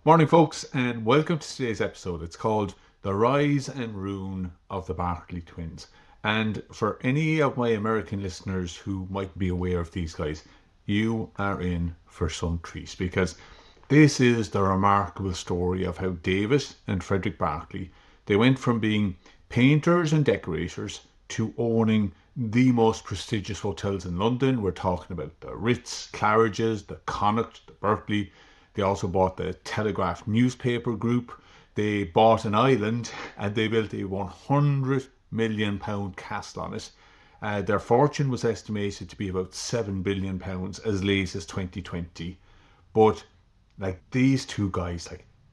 Morning, folks, and welcome to today's episode. It's called The Rise and Ruin of the Barclay Twins. And for any of my American listeners who might be aware of these guys, you are in for some treats, because this is the remarkable story of how David and Frederick Barclay, they went from being painters and decorators to owning the most prestigious hotels in London. We're talking about the Ritz, Claridge's, the Connaught, the Barclay. They also bought the Telegraph newspaper group. They bought an island and they built a £100 million castle on it. Their fortune was estimated to be about £7 billion as late as 2020. But these two guys,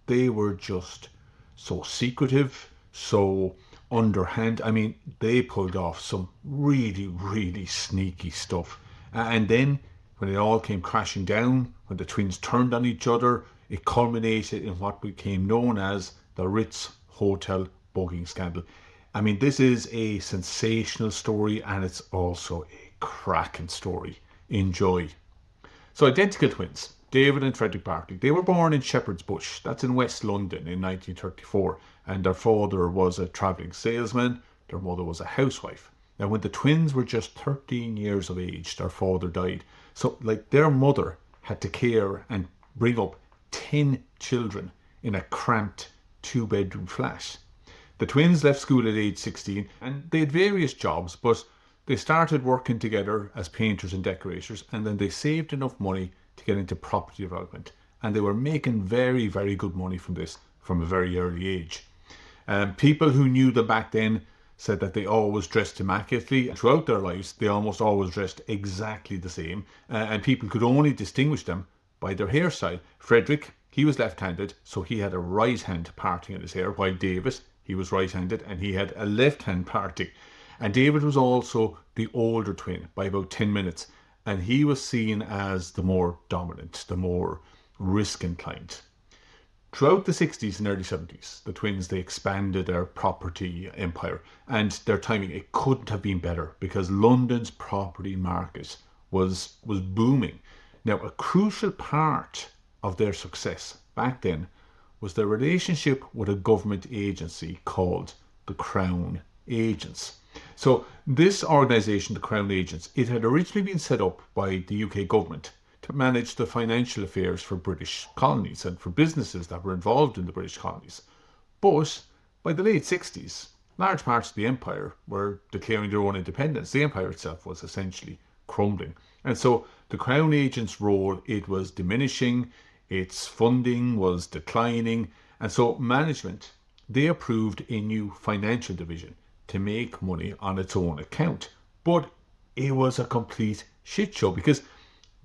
they were just so secretive, so underhand. I mean, they pulled off some really, really sneaky stuff. And then when it all came crashing down, when the twins turned on each other, it culminated in what became known as the Ritz Hotel bugging scandal. I mean, this is a sensational story and it's also a cracking story. Enjoy. So, identical twins, David and Frederick Barclay, they were born in Shepherd's Bush, that's in West London, in 1934, and their father was a travelling salesman, their mother was a housewife. Now, when the twins were just 13 years of age, their father died. So, their mother had to care and bring up 10 children in a cramped 2-bedroom flat. The twins left school at age 16 and they had various jobs, but they started working together as painters and decorators, and then they saved enough money to get into property development. And they were making very, very good money from this from a very early age. People who knew them back then said that they always dressed immaculately. Throughout their lives, they almost always dressed exactly the same, and people could only distinguish them by their hairstyle. Frederick, he was left-handed, so he had a right-hand parting in his hair, while David, he was right-handed, and he had a left-hand parting. And David was also the older twin by about 10 minutes, and he was seen as the more dominant, the more risk-inclined. Throughout the 60s and early 70s, the twins, they expanded their property empire, and their timing, it couldn't have been better because London's property market was booming. Now, a crucial part of their success back then was their relationship with a government agency called the Crown Agents. So this organisation, the Crown Agents, it had originally been set up by the UK government to manage the financial affairs for British colonies and for businesses that were involved in the British colonies. But by the late 60s, large parts of the empire were declaring their own independence. The empire itself was essentially crumbling. And so the Crown Agent's role, it was diminishing, its funding was declining, and so management, they approved a new financial division to make money on its own account. But it was a complete shit show because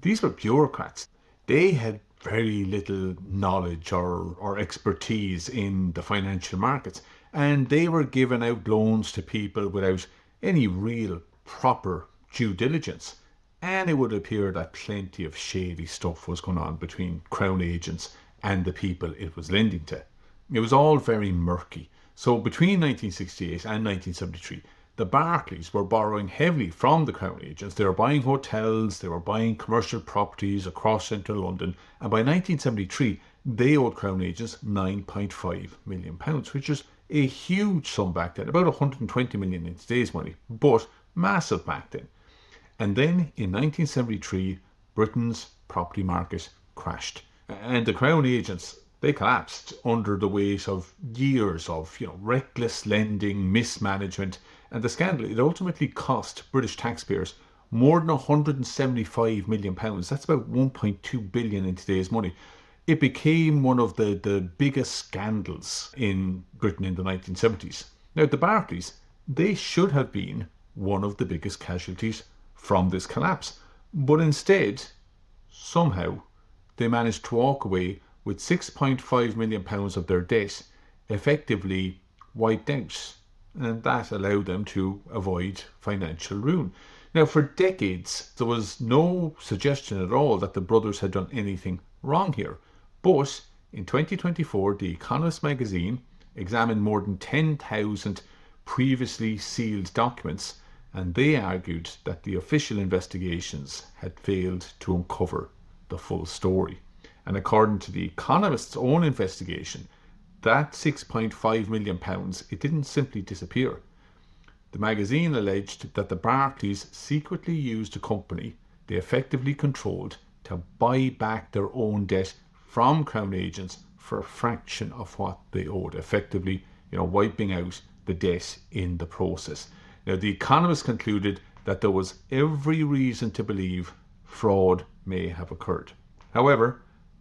these were bureaucrats. They had very little knowledge or expertise in the financial markets, and they were giving out loans to people without any real proper due diligence. And it would appear that plenty of shady stuff was going on between Crown Agents and the people it was lending to. It was all very murky. So between 1968 and 1973, the Barclays were borrowing heavily from the Crown Agents. They were buying hotels, they were buying commercial properties across central London, and by 1973, they owed Crown Agents £9.5 million, which is a huge sum back then, about 120 million in today's money, but massive back then. And then in 1973, Britain's property market crashed, and the Crown Agents, they collapsed under the weight of years of reckless lending, mismanagement, and the scandal. It ultimately cost British taxpayers more than £175 million. That's about 1.2 billion in today's money. It became one of the biggest scandals in Britain in the 1970s. Now, the Barclays, they should have been one of the biggest casualties from this collapse. But instead, somehow, they managed to walk away with £6.5 million of their debt effectively wiped out. And that allowed them to avoid financial ruin. Now, for decades, there was no suggestion at all that the brothers had done anything wrong here. But in 2024, The Economist magazine examined more than 10,000 previously sealed documents, and they argued that the official investigations had failed to uncover the full story. And according to the Economist's own investigation, that £6.5 million, it didn't simply disappear. The magazine alleged that the Barclays secretly used a company they effectively controlled to buy back their own debt from Crown agents for a fraction of what they owed, effectively, wiping out the debt in the process. Now, the Economist concluded that there was every reason to believe fraud may have occurred. However,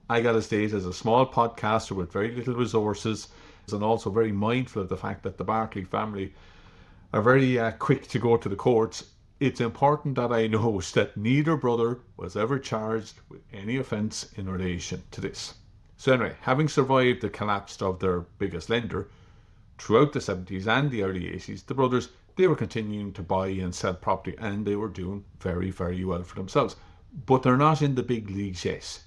I gotta state, as a small podcaster with very little resources, and also very mindful of the fact that the Barclay family are very quick to go to the courts, it's important that I note that neither brother was ever charged with any offence in relation to this. So anyway, having survived the collapse of their biggest lender, throughout the 70s and the early 80s, the brothers, they were continuing to buy and sell property, and they were doing very, very well for themselves. But they're not in the big leagues yet.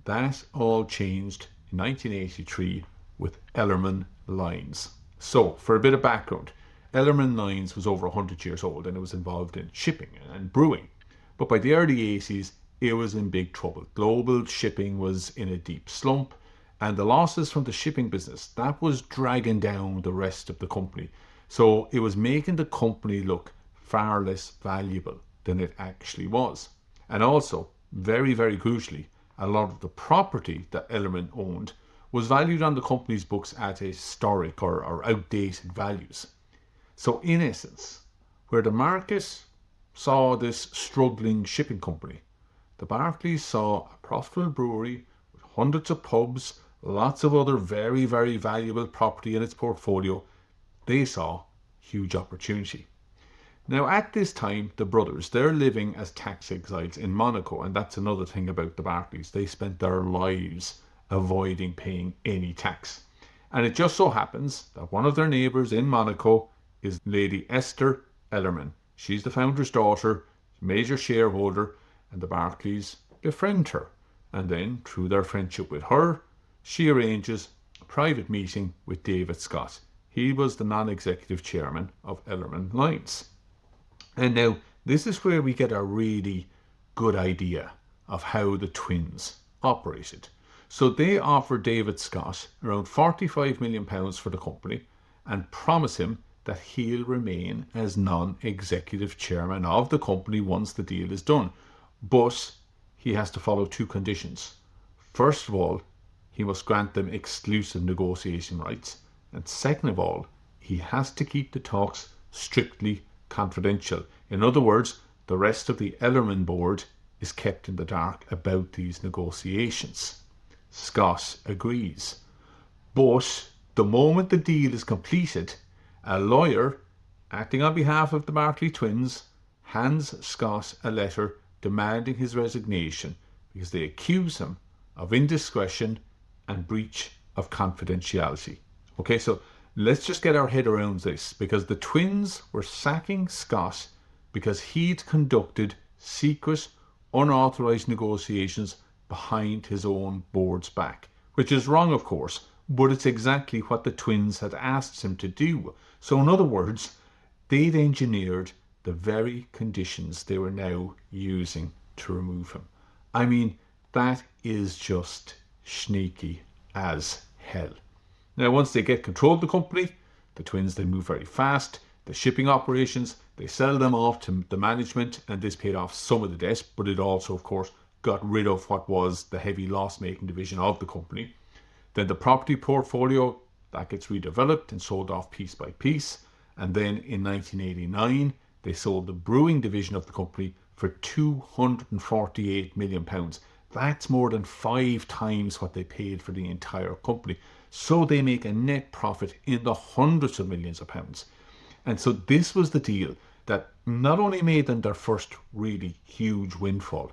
That all changed in 1983 with Ellerman Lines. So, for a bit of background, Ellerman Lines was over 100 years old, and it was involved in shipping and brewing. But by the early 80s, it was in big trouble. Global shipping was in a deep slump, and the losses from the shipping business, that was dragging down the rest of the company. So it was making the company look far less valuable than it actually was. And also, very, very crucially, a lot of the property that Ellerman owned was valued on the company's books at historic or outdated values. So in essence, where the market saw this struggling shipping company, the Barclays saw a profitable brewery with hundreds of pubs, lots of other very, very valuable property in its portfolio. They saw huge opportunity. Now, at this time, the brothers, they're living as tax exiles in Monaco, and that's another thing about the Barclays. They spent their lives avoiding paying any tax. And it just so happens that one of their neighbours in Monaco is Lady Esther Ellerman. She's the founder's daughter, major shareholder, and the Barclays befriend her. And then, through their friendship with her, she arranges a private meeting with David Scott. He was the non-executive chairman of Ellerman Lines. And now, this is where we get a really good idea of how the twins operated. So they offered David Scott around £45 million for the company and promise him that he'll remain as non-executive chairman of the company once the deal is done. But he has to follow two conditions. First of all, he must grant them exclusive negotiation rights. And second of all, he has to keep the talks strictly confidential. In other words, the rest of the Ellerman board is kept in the dark about these negotiations. Scott agrees. But the moment the deal is completed, a lawyer, acting on behalf of the Barclay twins, hands Scott a letter demanding his resignation because they accuse him of indiscretion and breach of confidentiality. Okay, so let's just get our head around this, because the twins were sacking Scott because he'd conducted secret, unauthorised negotiations behind his own board's back, which is wrong, of course, but it's exactly what the twins had asked him to do. So in other words, they'd engineered the very conditions they were now using to remove him. I mean, that is just sneaky as hell. Now, once they get control of the company, the twins, they move very fast. The shipping operations, they sell them off to the management, and this paid off some of the debt, but it also, of course, got rid of what was the heavy loss-making division of the company. Then the property portfolio, that gets redeveloped and sold off piece by piece. And then in 1989, they sold the brewing division of the company for £248 million. That's more than 5 times what they paid for the entire company. So they make a net profit in the hundreds of millions of pounds. And so this was the deal that not only made them their first really huge windfall,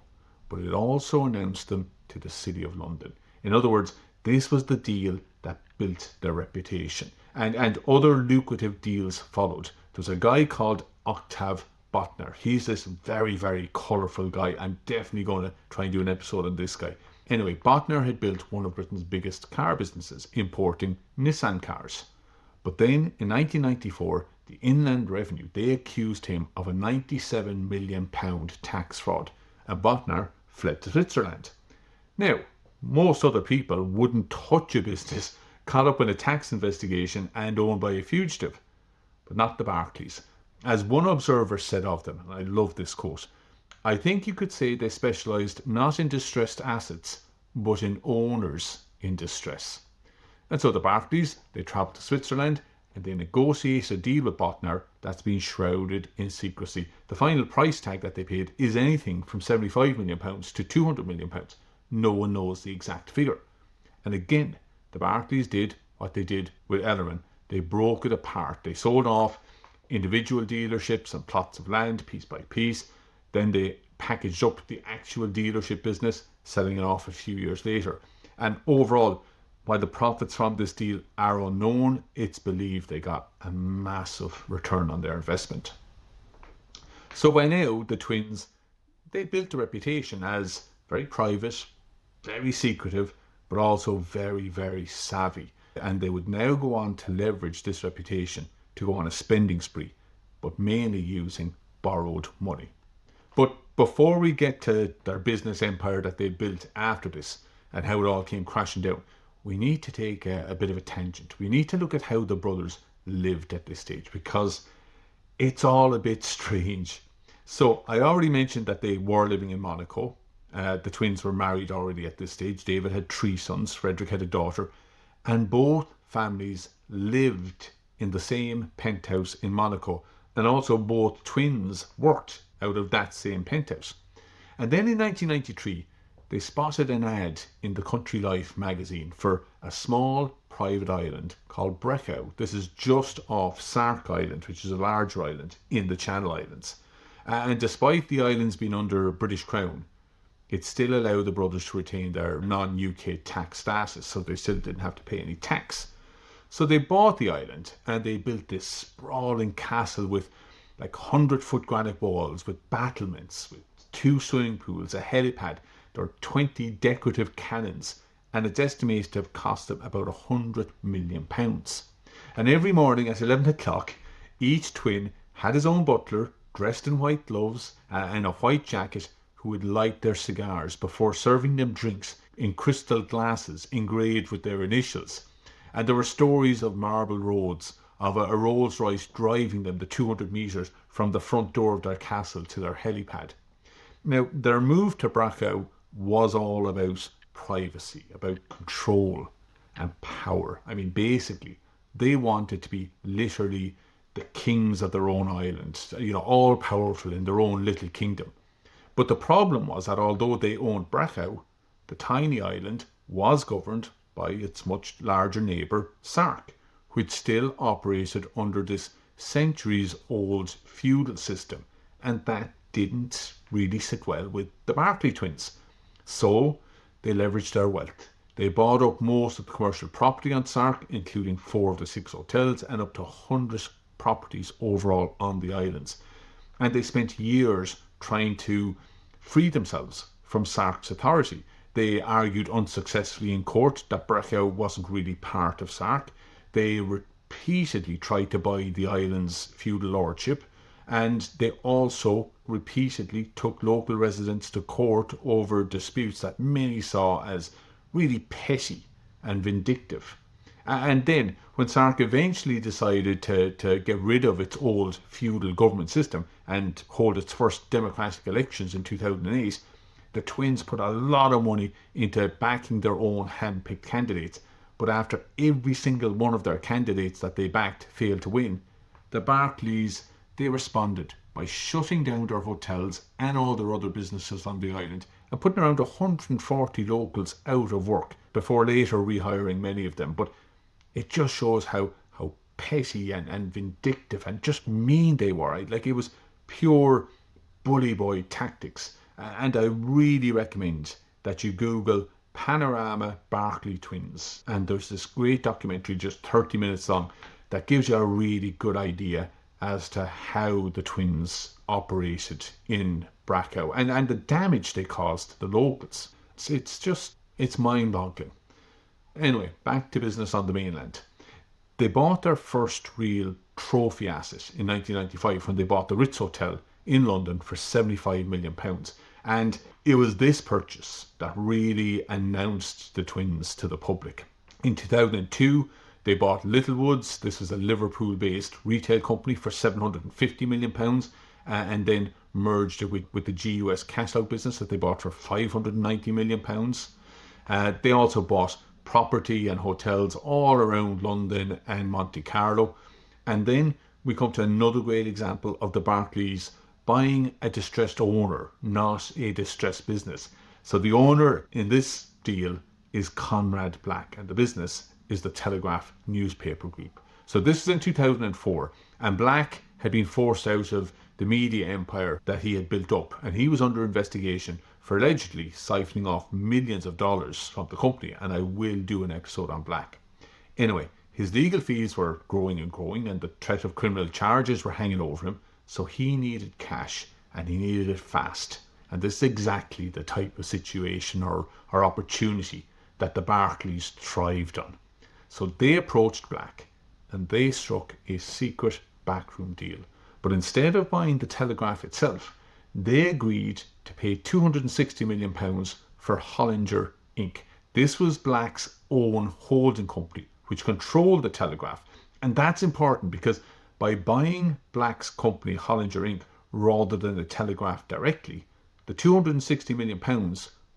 but it also announced them to the City of London. In other words, this was the deal that built their reputation. And other lucrative deals followed. There's a guy called Octave Botner. He's this very, very colourful guy. I'm definitely going to try and do an episode on this guy. Anyway, Botner had built one of Britain's biggest car businesses, importing Nissan cars. But then in 1994, the Inland Revenue, they accused him of a £97 million tax fraud, and Botner fled to Switzerland. Now, Most other people wouldn't touch a business caught up in a tax investigation and owned by a fugitive, but not the Barclays. As one observer said of them, and I love this quote, "I think you could say they specialised not in distressed assets, but in owners in distress." And so the Barclays, they travelled to Switzerland and they negotiate a deal with Botnar that's been shrouded in secrecy. The final price tag that they paid is anything from £75 million to £200 million. No one knows the exact figure. And again, the Barclays did what they did with Ellerman. They broke it apart. They sold off individual dealerships and plots of land piece by piece. Then they packaged up the actual dealership business, selling it off a few years later. And overall, while the profits from this deal are unknown, it's believed they got a massive return on their investment. So by now, the twins, they built a reputation as very private, very secretive, but also very, very savvy. And they would now go on to leverage this reputation to go on a spending spree, but mainly using borrowed money. But before we get to their business empire that they built after this and how it all came crashing down, we need to take a bit of a tangent. We need to look at how the brothers lived at this stage, because it's all a bit strange. So I already mentioned that they were living in Monaco. The twins were married already at this stage. David had 3 sons, Frederick had a daughter, and both families lived in the same penthouse in Monaco, and also both twins worked out of that same penthouse. And then in 1993, they spotted an ad in the Country Life magazine for a small private island called Brecau. This is just off Sark Island, which is a larger island in the Channel Islands. And despite the islands being under British Crown, it still allowed the brothers to retain their non-UK tax status, so they still didn't have to pay any tax. So they bought the island and they built this sprawling castle with like 100-foot granite walls, with battlements, with 2 swimming pools, a helipad. There are 20 decorative cannons, and it's estimated to have cost them about £100 million. And every morning at 11 o'clock, each twin had his own butler, dressed in white gloves and a white jacket, who would light their cigars before serving them drinks in crystal glasses engraved with their initials. And there were stories of marble roads, of a Rolls Royce driving them the 200 metres from the front door of their castle to their helipad. Now, their move to Brecau was all about privacy, about control and power. I mean, basically, they wanted to be literally the kings of their own island, all powerful in their own little kingdom. But the problem was that although they owned Brecau, the tiny island was governed by its much larger neighbour, Sark, which still operated under this centuries-old feudal system, and that didn't really sit well with the Barclay twins. So they leveraged their wealth. They bought up most of the commercial property on Sark, including 4 of the 6 hotels and up to 100 properties overall on the islands. And they spent years trying to free themselves from Sark's authority. They argued unsuccessfully in court that Brecau wasn't really part of Sark. They repeatedly tried to buy the island's feudal lordship, and they also repeatedly took local residents to court over disputes that many saw as really petty and vindictive. And then, when Sark eventually decided to get rid of its old feudal government system and hold its first democratic elections in 2008, the twins put a lot of money into backing their own hand-picked candidates. But after every single one of their candidates that they backed failed to win, the Barclays, they responded by shutting down their hotels and all their other businesses on the island and putting around 140 locals out of work before later rehiring many of them. But it just shows how petty and vindictive and just mean they were. Like, it was pure bully boy tactics. And I really recommend that you Google Panorama Barclay Twins. And there's this great documentary, just 30 minutes long, that gives you a really good idea as to how the twins operated in Brecau and the damage they caused to the locals. It's mind-boggling. Anyway, back to business on the mainland. They bought their first real trophy asset in 1995 when they bought the Ritz Hotel in London for £75 million. And it was this purchase that really announced the twins to the public. In 2002, they bought Littlewoods. This was a Liverpool-based retail company for £750 million, and then merged it with the GUS cash-out business that they bought for £590 million. They also bought property and hotels all around London and Monte Carlo. And then we come to another great example of the Barclays buying a distressed owner, not a distressed business. So the owner in this deal is Conrad Black, and the business is the Telegraph newspaper group. So this is in 2004, and Black had been forced out of the media empire that he had built up, and he was under investigation for allegedly siphoning off millions of dollars from the company, and I will do an episode on Black. Anyway, his legal fees were growing and growing, and the threat of criminal charges were hanging over him, so he needed cash, and he needed it fast. And this is exactly the type of situation or opportunity that the Barclays thrived on. So they approached Black, and they struck a secret backroom deal. But instead of buying the Telegraph itself, they agreed to pay £260 million for Hollinger Inc. This was Black's own holding company, which controlled the Telegraph. And that's important because by buying Black's company, Hollinger Inc., rather than the Telegraph directly, the £260 million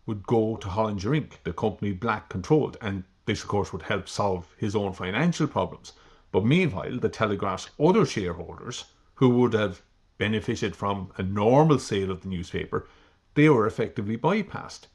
would go to Hollinger Inc., the company Black controlled. And this, of course, would help solve his own financial problems. But meanwhile, the Telegraph's other shareholders, who would have benefited from a normal sale of the newspaper, they were effectively bypassed.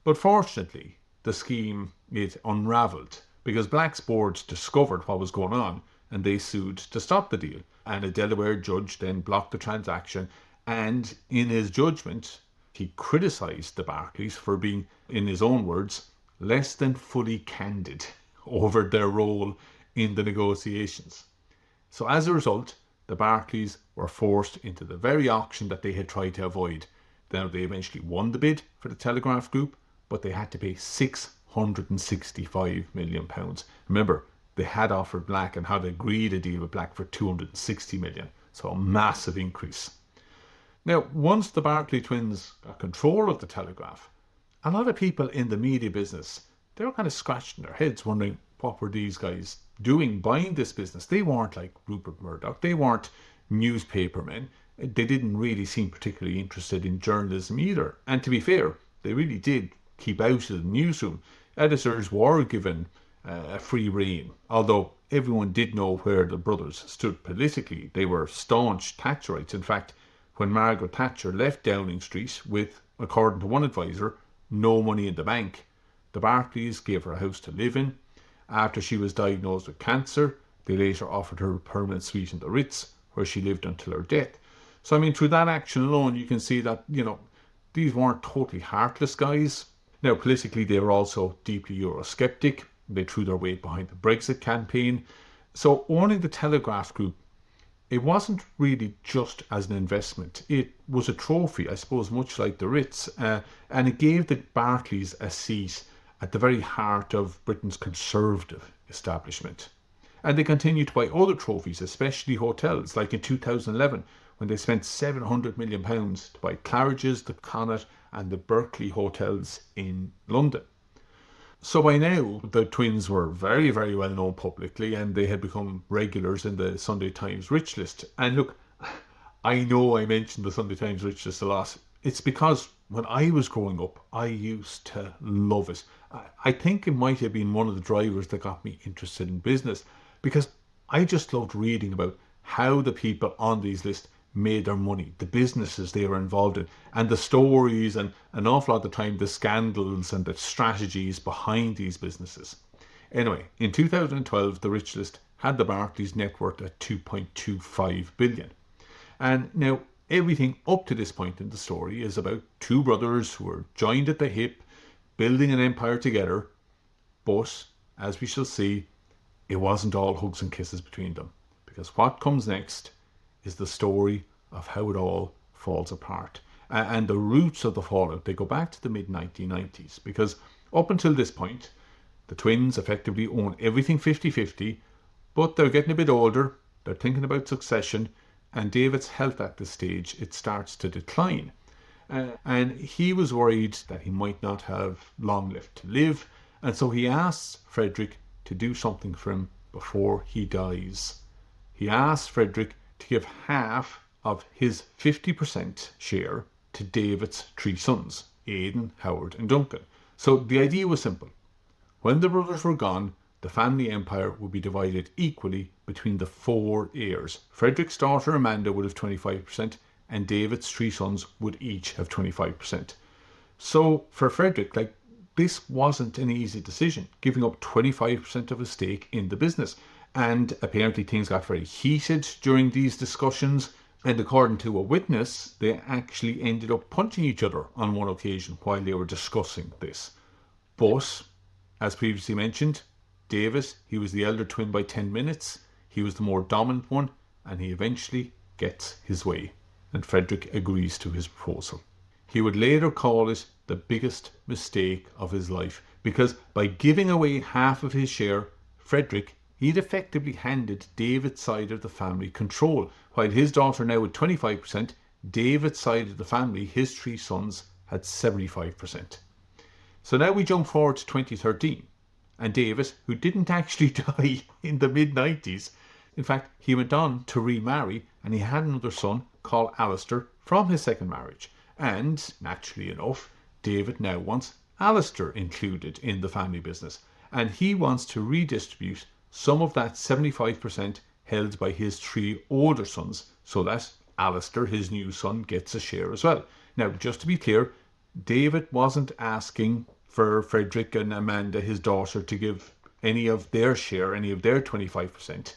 But fortunately, the scheme, it unravelled because Black's board discovered what was going on, and they sued to stop the deal. And a Delaware judge then blocked the transaction, and in his judgment, he criticised the Barclays for being, in his own words, less than fully candid over their role in the negotiations. So as a result, the Barclays were forced into the very auction that they had tried to avoid. Now, they eventually won the bid for the Telegraph Group, but they had to pay £665 million. Remember, they had offered Black and had agreed a deal with Black for £260 million. So a massive increase. Now, once the Barclay twins got control of the Telegraph, a lot of people in the media business, they were kind of scratching their heads wondering what were these guys doing buying this business. They weren't like Rupert Murdoch. They weren't newspapermen. They didn't really seem particularly interested in journalism either. And to be fair, they really did keep out of the newsroom. Editors were given a free rein, although everyone did know where the brothers stood politically. They were staunch Thatcherites. In fact, when Margaret Thatcher left Downing Street with, according to one advisor, no money in the bank, the Barclays gave her a house to live in. After she was diagnosed with cancer, they later offered her a permanent suite in the Ritz, where she lived until her death. So, I mean, through that action alone, you can see that, these weren't totally heartless guys. Now, politically, they were also deeply Eurosceptic. They threw their weight behind the Brexit campaign. So, owning the Telegraph Group, it wasn't really just as an investment. It was a trophy, I suppose, much like the Ritz. And it gave the Barclays a seat at the very heart of Britain's conservative establishment. And they continued to buy other trophies, especially hotels, like in 2011, when they spent £700 million to buy Claridge's, the Connaught and the Barclay hotels in London. So by now, the twins were very, very well known publicly, and they had become regulars in the Sunday Times Rich List. And look, I know I mentioned the Sunday Times Rich List a lot. It's because when I was growing up, I used to love it. I think it might have been one of the drivers that got me interested in business, because I just loved reading about how the people on these lists made their money, the businesses they were involved in, and the stories, and an awful lot of the time the scandals and the strategies behind these businesses. Anyway, in 2012, the Rich List had the Barclays net worth at $2.25 billion. And now, everything up to this point in the story is about two brothers who are joined at the hip, building an empire together. But, as we shall see, it wasn't all hugs and kisses between them. Because what comes next is the story of how it all falls apart. And the roots of the fallout, they go back to the mid-1990s. Because up until this point, the twins effectively own everything 50-50, but they're getting a bit older, they're thinking about succession, and David's health at this stage, it starts to decline. And he was worried that he might not have long left to live. And so he asks Frederick to do something for him before he dies. He asks Frederick to give half of his 50% share to David's three sons, Aidan, Howard, and Duncan. So the idea was simple. When the brothers were gone, the family empire would be divided equally between the four heirs. Frederick's daughter Amanda would have 25%, and David's three sons would each have 25%. So for Frederick, this wasn't an easy decision, giving up 25% of his stake in the business. And apparently things got very heated during these discussions. And according to a witness, they actually ended up punching each other on one occasion while they were discussing this. But, as previously mentioned, David, he was the elder twin by 10 minutes. He was the more dominant one, and he eventually gets his way. And Frederick agrees to his proposal. He would later call it the biggest mistake of his life, because by giving away half of his share, Frederick, he'd effectively handed David's side of the family control. While his daughter now had 25%, David's side of the family, his three sons, had 75%. So now we jump forward to 2013, and David, who didn't actually die in the mid-90s, in fact, he went on to remarry, and he had another son called Alistair from his second marriage. And, naturally enough, David now wants Alistair included in the family business, and he wants to redistribute some of that 75% held by his three older sons, so that Alistair, his new son, gets a share as well. Now, just to be clear, David wasn't asking for Frederick and Amanda, his daughter, to give any of their share, any of their 25%.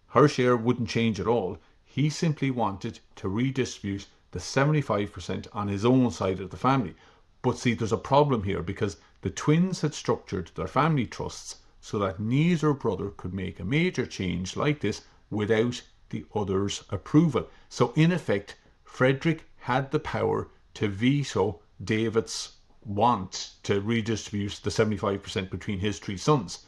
Her share wouldn't change at all. He simply wanted to redistribute the 75% on his own side of the family. But see, there's a problem here, because the twins had structured their family trusts so that neither brother could make a major change like this without the other's approval. So in effect, Frederick had the power to veto David's want to redistribute the 75% between his three sons.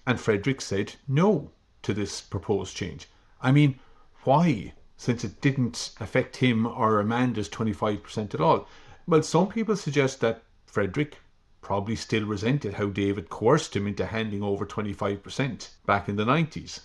And Frederick said no to this proposed change. I mean, why? Since it didn't affect him or Amanda's 25% at all. Well, some people suggest that Frederick probably still resented how David coerced him into handing over 25% back in the 90s.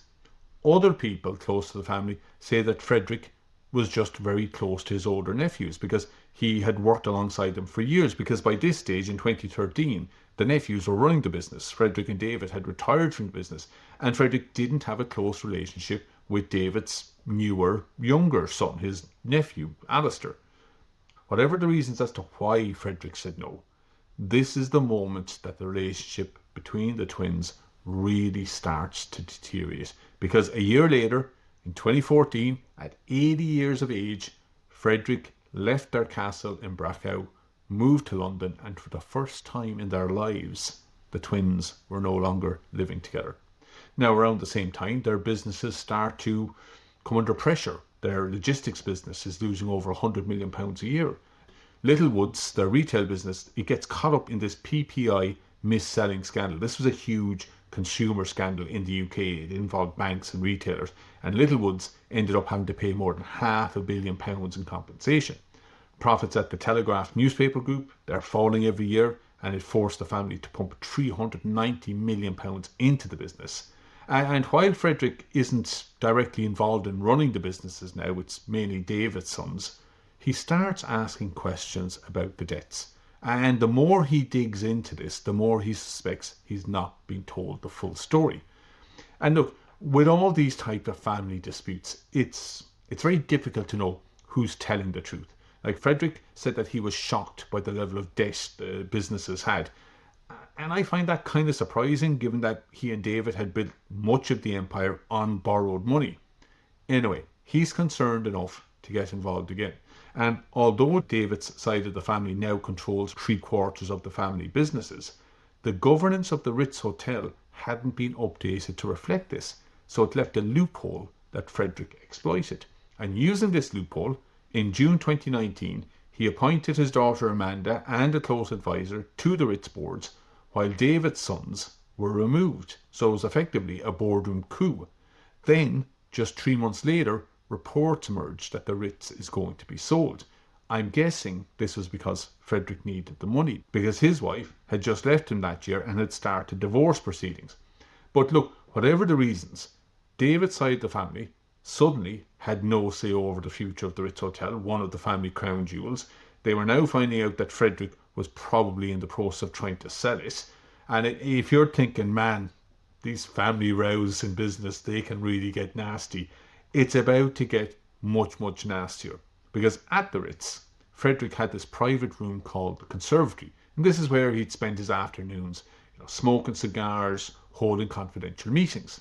Other people close to the family say that Frederick was just very close to his older nephews because he had worked alongside them for years, because by this stage in 2013, the nephews were running the business. Frederick and David had retired from the business, and Frederick didn't have a close relationship with David's newer, younger son, his nephew, Alistair. Whatever the reasons as to why Frederick said no, this is the moment that the relationship between the twins really starts to deteriorate. Because a year later, in 2014, at 80 years of age, Frederick left their castle in Barclay, moved to London, and for the first time in their lives, the twins were no longer living together. Now, around the same time, their businesses start to come under pressure. Their logistics business is losing over £100 million a year. Littlewoods, their retail business, it gets caught up in this PPI mis-selling scandal. This was a huge consumer scandal in the UK. It involved banks and retailers, and Littlewoods ended up having to pay more than £500 million in compensation. Profits at the Telegraph newspaper group, they're falling every year, and it forced the family to pump £390 million into the business. And while Frederick isn't directly involved in running the businesses now, it's mainly David's sons, he starts asking questions about the debts. And the more he digs into this, the more he suspects he's not being told the full story. And look, with all these types of family disputes, it's very difficult to know who's telling the truth. Like, Frederick said that he was shocked by the level of debt the businesses had. And I find that kind of surprising, given that he and David had built much of the empire on borrowed money. Anyway, he's concerned enough to get involved again. And although David's side of the family now controls 3/4 of the family businesses, the governance of the Ritz Hotel hadn't been updated to reflect this. So it left a loophole that Frederick exploited. And using this loophole, in June 2019, he appointed his daughter Amanda and a close advisor to the Ritz boards, while David's sons were removed. So it was effectively a boardroom coup. Then, just 3 months later, reports emerged that the Ritz is going to be sold. I'm guessing this was because Frederick needed the money, because his wife had just left him that year and had started divorce proceedings. But look, whatever the reasons, David's side of the family suddenly had no say over the future of the Ritz Hotel, one of the family crown jewels. They were now finding out that Frederick was probably in the process of trying to sell it. And if you're thinking, man, these family rows in business, they can really get nasty, it's about to get much, much nastier. Because at the Ritz, Frederick had this private room called the conservatory. And this is where he'd spend his afternoons, smoking cigars, holding confidential meetings.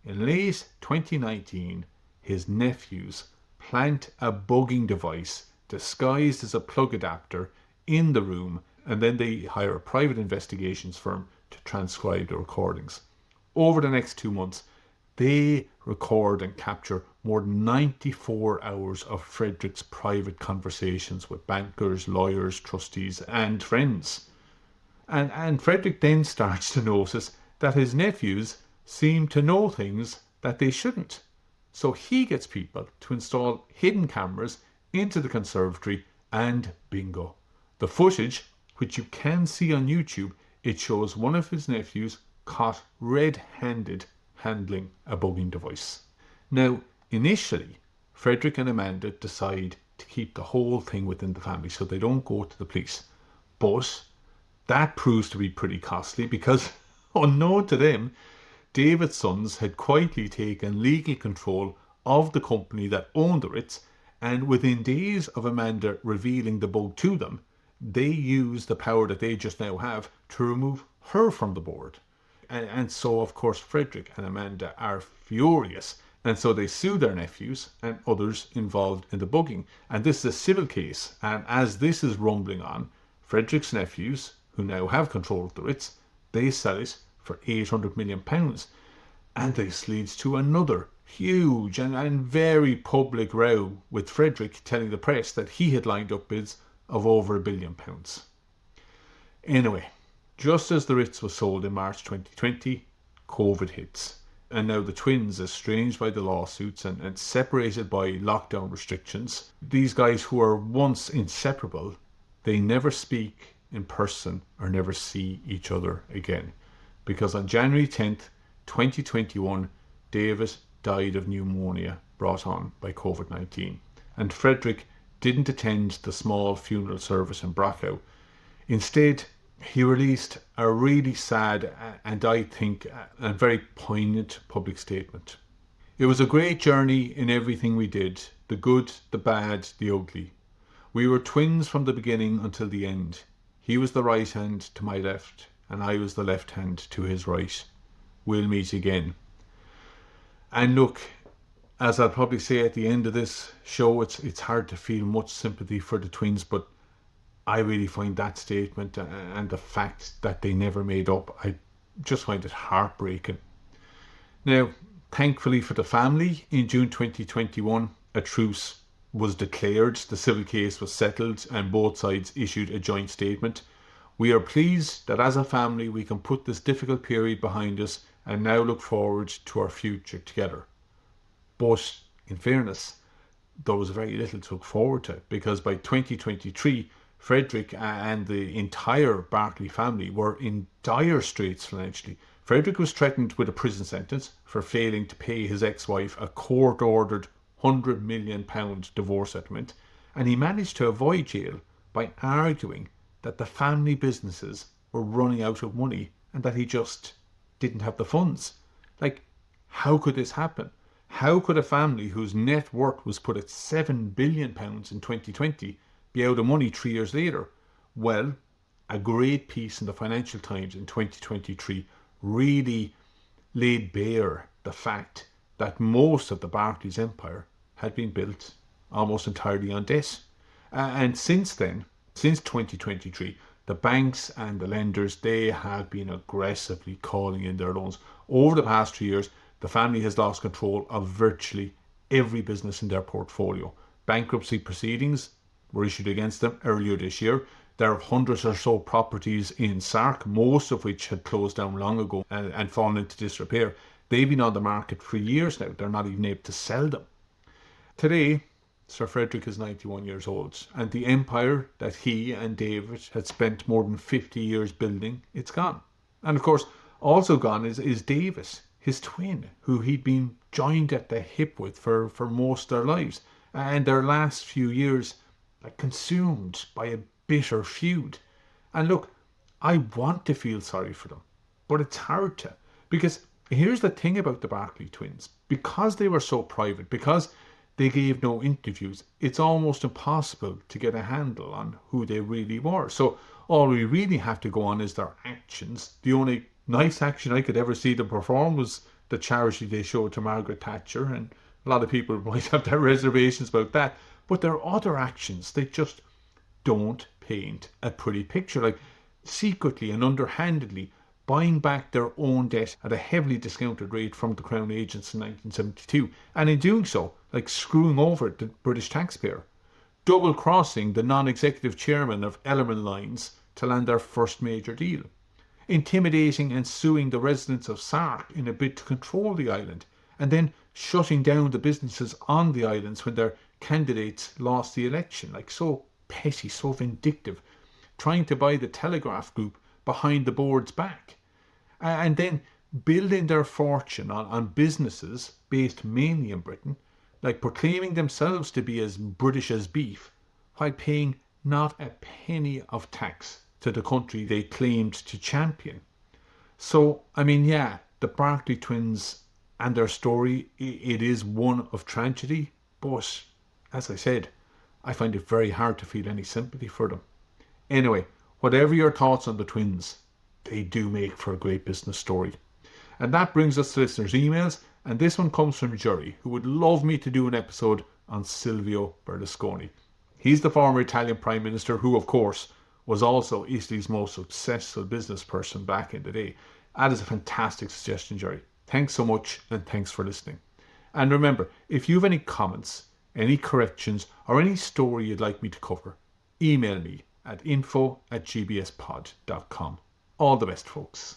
In late 2019, his nephews plant a bugging device disguised as a plug adapter in the room, and then they hire a private investigations firm to transcribe the recordings. Over the next 2 months, they record and capture more than 94 hours of Frederick's private conversations with bankers, lawyers, trustees, and friends. And Frederick then starts to notice that his nephews seem to know things that they shouldn't. So he gets people to install hidden cameras into the conservatory, and bingo. The footage, which you can see on YouTube, it shows one of his nephews caught red-handed handling a bugging device. Now, initially, Frederick and Amanda decide to keep the whole thing within the family so they don't go to the police. But that proves to be pretty costly because, unknown to them, David's sons had quietly taken legal control of the company that owned the Ritz, and within days of Amanda revealing the bug to them, they used the power that they just now have to remove her from the board. And so, of course, Frederick and Amanda are furious. And so they sue their nephews and others involved in the bugging. And this is a civil case. And as this is rumbling on, Frederick's nephews, who now have control of the Ritz, they sell it for £800 million. And this leads to another huge and very public row, with Frederick telling the press that he had lined up bids of over £1 billion. Anyway, just as the Ritz was sold in March 2020, COVID hits. And now the twins, estranged by the lawsuits and separated by lockdown restrictions, these guys who were once inseparable, they never speak in person or never see each other again. Because on January 10th, 2021, David died of pneumonia brought on by COVID-19. And Frederick didn't attend the small funeral service in Barclay. Instead, he released a really sad and I think a very poignant public statement. It was a great journey in everything we did, the good, the bad, the ugly. We were twins from the beginning until the end. He was the right hand to my left, and I was the left hand to his right. We'll meet again. And look, as I'll probably say at the end of this show, it's hard to feel much sympathy for the twins, but I really find that statement and the fact that they never made up, I just find it heartbreaking. Now, thankfully for the family, in June 2021, a truce was declared, the civil case was settled, and both sides issued a joint statement. We are pleased that as a family we can put this difficult period behind us and now look forward to our future together. But in fairness, there was very little to look forward to, because by 2023, Frederick and the entire Barclay family were in dire straits financially. Frederick was threatened with a prison sentence for failing to pay his ex-wife a court-ordered £100 million divorce settlement, and he managed to avoid jail by arguing that the family businesses were running out of money and that he just didn't have the funds. Like, how could this happen? How could a family whose net worth was put at £7 billion in 2020 be out of money 3 years later? Well, a great piece in the Financial Times in 2023 really laid bare the fact that most of the Barclays empire had been built almost entirely on debt. And since then, since 2023, the banks and the lenders, they have been aggressively calling in their loans. Over the past 3 years, the family has lost control of virtually every business in their portfolio. Bankruptcy proceedings were issued against them earlier this year. There are hundreds or so properties in Sark, most of which had closed down long ago and fallen into disrepair. They've been on the market for years now. They're not even able to sell them. Today, Sir Frederick is 91 years old, and the empire that he and David had spent more than 50 years building, it's gone. And of course, also gone is Davis, his twin, who he'd been joined at the hip with for most of their lives, and their last few years like consumed by a bitter feud. And look, I want to feel sorry for them, but it's hard to, because here's the thing about the Barclay twins. Because they were so private, because they gave no interviews, it's almost impossible to get a handle on who they really were. So all we really have to go on is their actions. The only nice action I could ever see them perform was the charity they showed to Margaret Thatcher, and a lot of people might have their reservations about that. But their other actions, they just don't paint a pretty picture. Like secretly and underhandedly buying back their own debt at a heavily discounted rate from the Crown agents in 1972, and in doing so, like screwing over the British taxpayer, double-crossing the non-executive chairman of Ellerman Lines to land their first major deal, intimidating and suing the residents of Sark in a bid to control the island, and then shutting down the businesses on the islands when their candidates lost the election. Like so petty, so vindictive, trying to buy the Telegraph Group behind the board's back, and then building their fortune on businesses based mainly in Britain, like proclaiming themselves to be as British as beef, while paying not a penny of tax to the country they claimed to champion. So, I mean, yeah, the Barclay twins and their story, it is one of tragedy, but as I said, I find it very hard to feel any sympathy for them. Anyway, whatever your thoughts on the twins, they do make for a great business story. And that brings us to listeners' emails, and this one comes from Jerry, who would love me to do an episode on Silvio Berlusconi. He's the former Italian Prime Minister who, of course, was also Italy's most successful business person back in the day. That is a fantastic suggestion, Jerry. Thanks so much, and thanks for listening. And remember, if you have any comments, any corrections, or any story you'd like me to cover, email me at info@gbspod.com. All the best, folks.